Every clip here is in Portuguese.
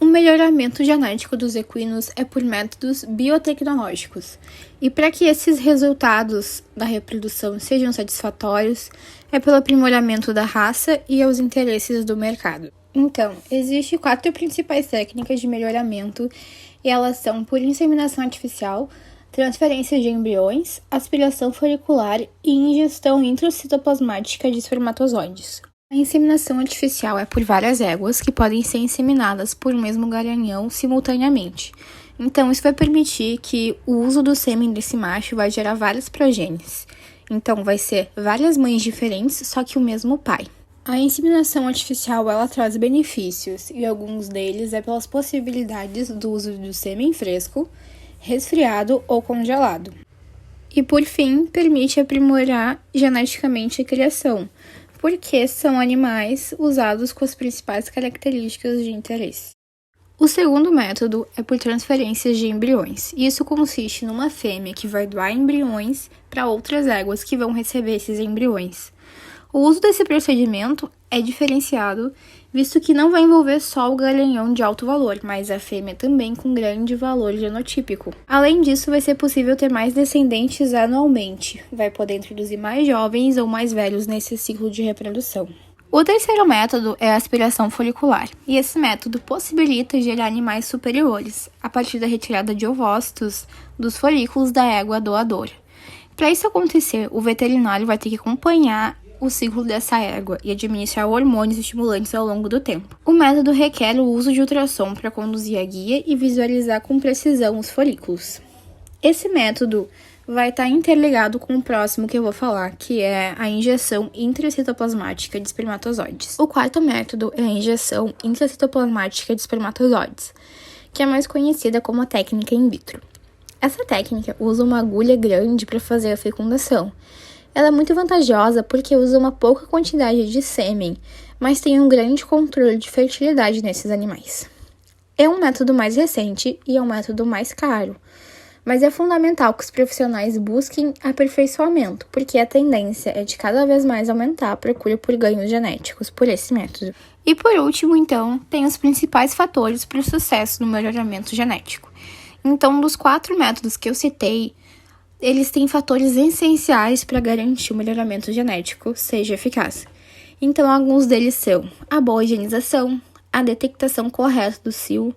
melhoramento genético dos equinos é por métodos biotecnológicos, e para que esses resultados da reprodução sejam satisfatórios, é pelo aprimoramento da raça e aos interesses do mercado. Então, existem 4 principais técnicas de melhoramento, e elas são por inseminação artificial, transferência de embriões, aspiração folicular e ingestão intracitoplasmática de espermatozoides. A inseminação artificial é por várias éguas que podem ser inseminadas por um mesmo garanhão simultaneamente. Então, isso vai permitir que o uso do sêmen desse macho vai gerar várias progênies. Então, vai ser várias mães diferentes, só que o mesmo pai. A inseminação artificial, ela traz benefícios, e alguns deles é pelas possibilidades do uso do sêmen fresco, resfriado ou congelado. E, por fim, permite aprimorar geneticamente a criação, porque são animais usados com as principais características de interesse. O segundo método é por transferências de embriões. Isso consiste numa fêmea que vai doar embriões para outras éguas que vão receber esses embriões. O uso desse procedimento é diferenciado, visto que não vai envolver só o garanhão de alto valor, mas a fêmea também com grande valor genotípico. Além disso, vai ser possível ter mais descendentes anualmente, vai poder introduzir mais jovens ou mais velhos nesse ciclo de reprodução. O terceiro método é a aspiração folicular, e esse método possibilita gerar animais superiores, a partir da retirada de ovócitos dos folículos da égua doadora. Para isso acontecer, o veterinário vai ter que acompanhar o ciclo dessa égua e administrar hormônios estimulantes ao longo do tempo. O método requer o uso de ultrassom para conduzir a guia e visualizar com precisão os folículos. Esse método vai estar interligado com o próximo que eu vou falar, que é a injeção intracitoplasmática de espermatozoides. O quarto método é a injeção intracitoplasmática de espermatozoides, que é mais conhecida como a técnica in vitro. Essa técnica usa uma agulha grande para fazer a fecundação. Ela é muito vantajosa porque usa uma pouca quantidade de sêmen, mas tem um grande controle de fertilidade nesses animais. É um método mais recente e é um método mais caro, mas é fundamental que os profissionais busquem aperfeiçoamento, porque a tendência é de cada vez mais aumentar a procura por ganhos genéticos por esse método. E por último, então, tem os principais fatores para o sucesso no melhoramento genético. Então, dos 4 métodos que eu citei, eles têm fatores essenciais para garantir o melhoramento genético seja eficaz. Então, alguns deles são a boa higienização, a detectação correta do cio,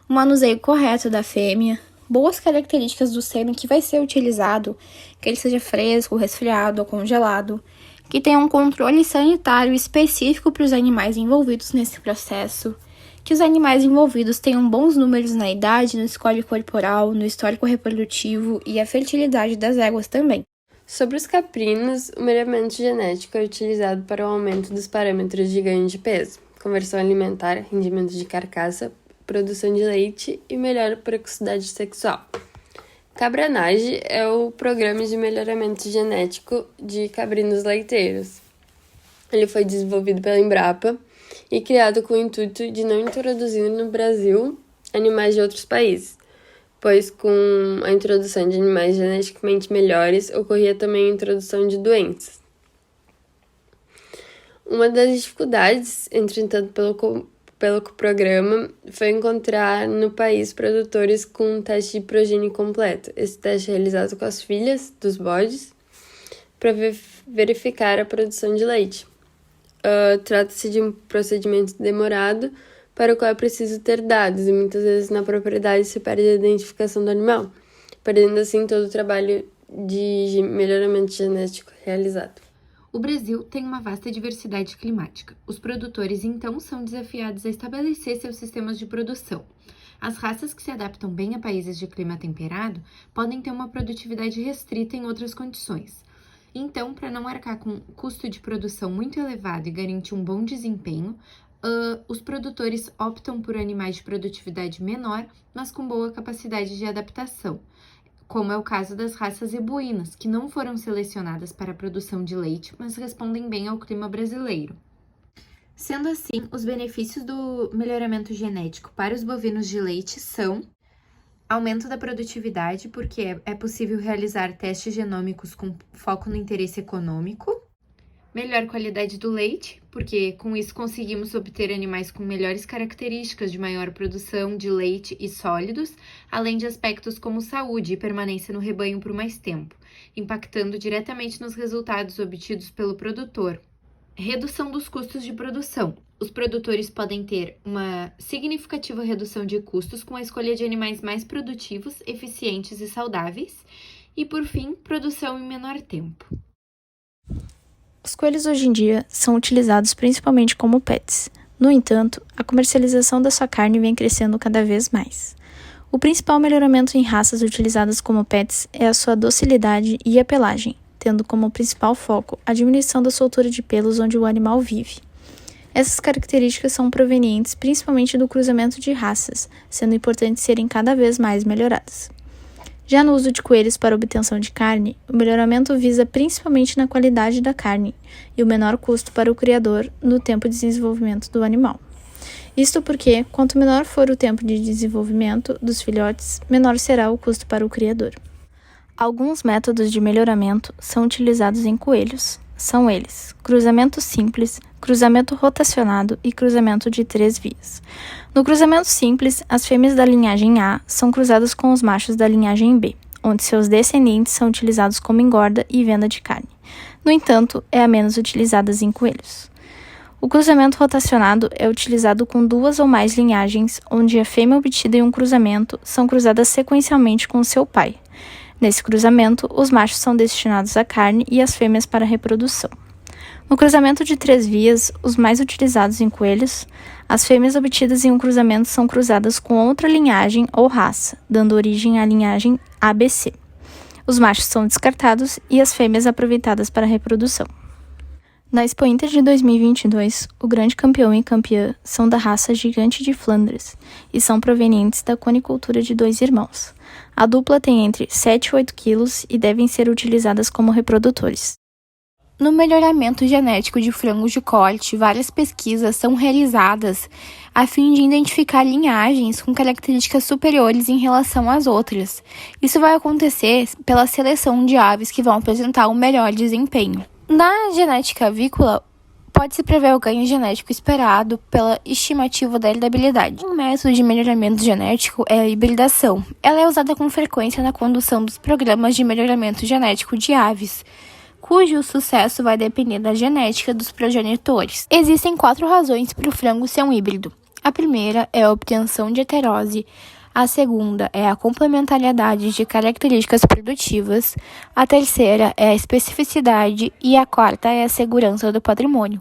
o manuseio correto da fêmea, boas características do sêmen que vai ser utilizado, que ele seja fresco, resfriado ou congelado, que tenha um controle sanitário específico para os animais envolvidos nesse processo, que os animais envolvidos tenham bons números na idade, no score corporal, no histórico reprodutivo e a fertilidade das éguas também. Sobre os caprinos, o melhoramento genético é utilizado para o aumento dos parâmetros de ganho de peso, conversão alimentar, rendimento de carcaça, produção de leite e melhor precocidade sexual. Cabranage é o programa de melhoramento genético de cabrinos leiteiros. Ele foi desenvolvido pela Embrapa e criado com o intuito de não introduzir no Brasil animais de outros países, pois com a introdução de animais geneticamente melhores, ocorria também a introdução de doenças. Uma das dificuldades, entretanto, pelo programa, foi encontrar no país produtores com um teste de progênie completo. Esse teste é realizado com as filhas dos bodes para verificar a produção de leite. Trata-se de um procedimento demorado para o qual é preciso ter dados e muitas vezes na propriedade se perde a identificação do animal, perdendo assim todo o trabalho de melhoramento genético realizado. O Brasil tem uma vasta diversidade climática. Os produtores, então, são desafiados a estabelecer seus sistemas de produção. As raças que se adaptam bem a países de clima temperado podem ter uma produtividade restrita em outras condições. Então, para não arcar com custo de produção muito elevado e garantir um bom desempenho, os produtores optam por animais de produtividade menor, mas com boa capacidade de adaptação, como é o caso das raças ebuínas, que não foram selecionadas para a produção de leite, mas respondem bem ao clima brasileiro. Sendo assim, os benefícios do melhoramento genético para os bovinos de leite são aumento da produtividade, porque é possível realizar testes genômicos com foco no interesse econômico, Melhor qualidade do leite, porque com isso conseguimos obter animais com melhores características de maior produção de leite e sólidos, além de aspectos como saúde e permanência no rebanho por mais tempo, impactando diretamente nos resultados obtidos pelo produtor. Redução dos custos de produção. Os produtores podem ter uma significativa redução de custos com a escolha de animais mais produtivos, eficientes e saudáveis. E, por fim, produção em menor tempo. Os coelhos hoje em dia são utilizados principalmente como pets. No entanto, a comercialização da sua carne vem crescendo cada vez mais. O principal melhoramento em raças utilizadas como pets é a sua docilidade e a pelagem, tendo como principal foco a diminuição da soltura de pelos onde o animal vive. Essas características são provenientes principalmente do cruzamento de raças, sendo importante serem cada vez mais melhoradas. Já no uso de coelhos para obtenção de carne, o melhoramento visa principalmente na qualidade da carne e o menor custo para o criador no tempo de desenvolvimento do animal. Isto porque, quanto menor for o tempo de desenvolvimento dos filhotes, menor será o custo para o criador. Alguns métodos de melhoramento são utilizados em coelhos. São eles: cruzamento simples, cruzamento rotacionado e cruzamento de 3 vias. No cruzamento simples, as fêmeas da linhagem A são cruzadas com os machos da linhagem B, onde seus descendentes são utilizados como engorda e venda de carne. No entanto, é a menos utilizada em coelhos. O cruzamento rotacionado é utilizado com 2 ou mais linhagens, onde a fêmea obtida em um cruzamento são cruzadas sequencialmente com seu pai. Nesse cruzamento, os machos são destinados à carne e as fêmeas para a reprodução. No cruzamento de 3 vias, os mais utilizados em coelhos, as fêmeas obtidas em um cruzamento são cruzadas com outra linhagem ou raça, dando origem à linhagem ABC. Os machos são descartados e as fêmeas aproveitadas para a reprodução. Na Expo Inter de 2022, o grande campeão e campeã são da raça Gigante de Flandres e são provenientes da conicultura de 2 irmãos. A dupla tem entre 7 e 8 quilos e devem ser utilizadas como reprodutores. No melhoramento genético de frangos de corte, várias pesquisas são realizadas a fim de identificar linhagens com características superiores em relação às outras. Isso vai acontecer pela seleção de aves que vão apresentar um melhor desempenho. Na genética avícola, pode-se prever o ganho genético esperado pela estimativa da heredabilidade. Um método de melhoramento genético é a hibridação. Ela é usada com frequência na condução dos programas de melhoramento genético de aves, cujo sucesso vai depender da genética dos progenitores. Existem 4 razões para o frango ser um híbrido. A primeira é a obtenção de heterose. A segunda é a complementariedade de características produtivas. A terceira é a especificidade. E a quarta é a segurança do patrimônio.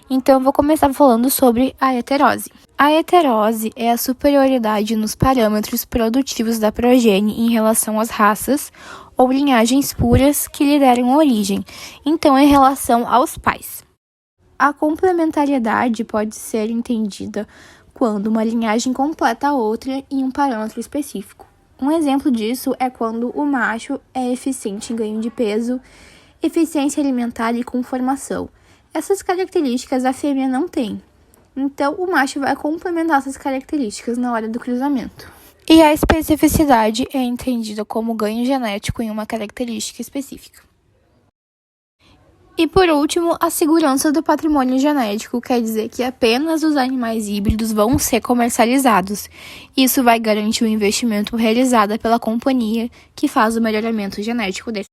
Então, eu vou começar falando sobre a heterose. A heterose é a superioridade nos parâmetros produtivos da progenie em relação às raças ou linhagens puras que lhe deram origem, então em relação aos pais. A complementariedade pode ser entendida quando uma linhagem completa a outra em um parâmetro específico. Um exemplo disso é quando o macho é eficiente em ganho de peso, eficiência alimentar e conformação. Essas características a fêmea não tem. Então, o macho vai complementar essas características na hora do cruzamento. E a especificidade é entendida como ganho genético em uma característica específica. E por último, a segurança do patrimônio genético quer dizer que apenas os animais híbridos vão ser comercializados. Isso vai garantir o investimento realizado pela companhia que faz o melhoramento genético deles.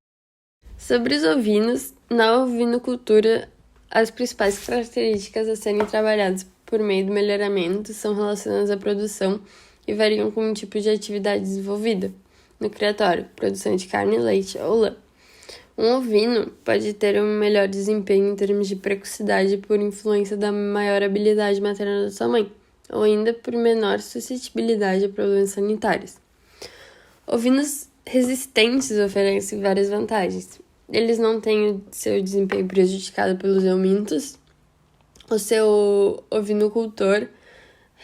Sobre os ovinos, na ovinocultura, as principais características a serem trabalhadas por meio do melhoramento são relacionadas à produção e variam com o tipo de atividade desenvolvida. No criatório, produção de carne, leite ou lã. Um ovino pode ter um melhor desempenho em termos de precocidade por influência da maior habilidade materna da sua mãe, ou ainda por menor suscetibilidade a problemas sanitários. Ovinos resistentes oferecem várias vantagens. Eles não têm o seu desempenho prejudicado pelos eumintos. O seu ovinocultor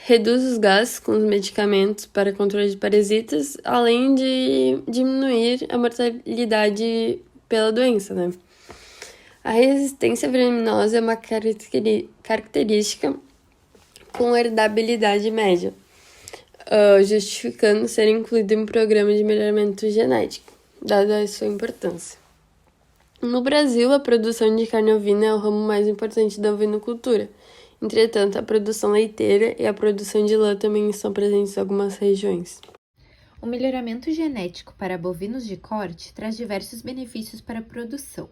reduz os gastos com os medicamentos para controle de parasitas, além de diminuir a mortalidade pela doença, né? A resistência venenosa é uma característica com heredabilidade média, justificando ser incluído em um programa de melhoramento genético, dada a sua importância. No Brasil, a produção de carne ovina é o ramo mais importante da ovinocultura. Entretanto, a produção leiteira e a produção de lã também estão presentes em algumas regiões. O melhoramento genético para bovinos de corte traz diversos benefícios para a produção.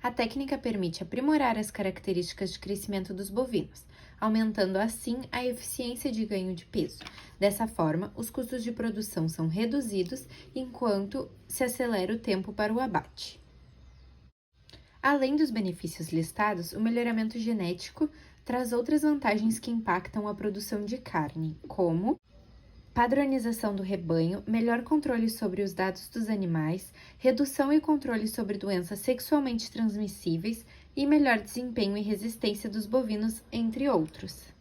A técnica permite aprimorar as características de crescimento dos bovinos, aumentando assim a eficiência de ganho de peso. Dessa forma, os custos de produção são reduzidos enquanto se acelera o tempo para o abate. Além dos benefícios listados, o melhoramento genético traz outras vantagens que impactam a produção de carne, como padronização do rebanho, melhor controle sobre os dados dos animais, redução e controle sobre doenças sexualmente transmissíveis e melhor desempenho e resistência dos bovinos, entre outros.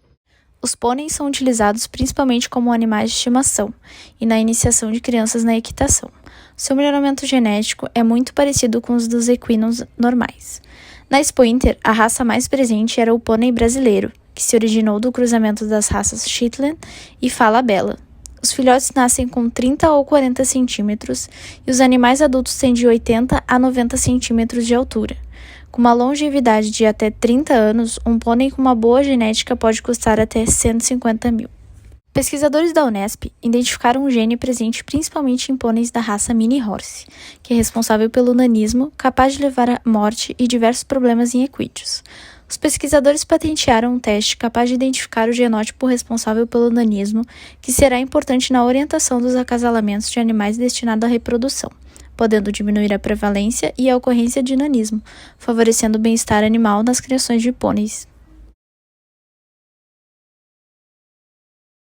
Os pôneis são utilizados principalmente como animais de estimação e na iniciação de crianças na equitação. Seu melhoramento genético é muito parecido com os dos equinos normais. Na Expo Inter, a raça mais presente era o pônei brasileiro, que se originou do cruzamento das raças Shetland e Falabella. Os filhotes nascem com 30 ou 40 centímetros e os animais adultos têm de 80 a 90 centímetros de altura. Com uma longevidade de até 30 anos, um pônei com uma boa genética pode custar até 150 mil. Pesquisadores da Unesp identificaram um gene presente principalmente em pôneis da raça Mini Horse, que é responsável pelo nanismo, capaz de levar à morte e diversos problemas em equídeos. Os pesquisadores patentearam um teste capaz de identificar o genótipo responsável pelo nanismo, que será importante na orientação dos acasalamentos de animais destinados à reprodução, podendo diminuir a prevalência e a ocorrência de nanismo, favorecendo o bem-estar animal nas criações de pôneis.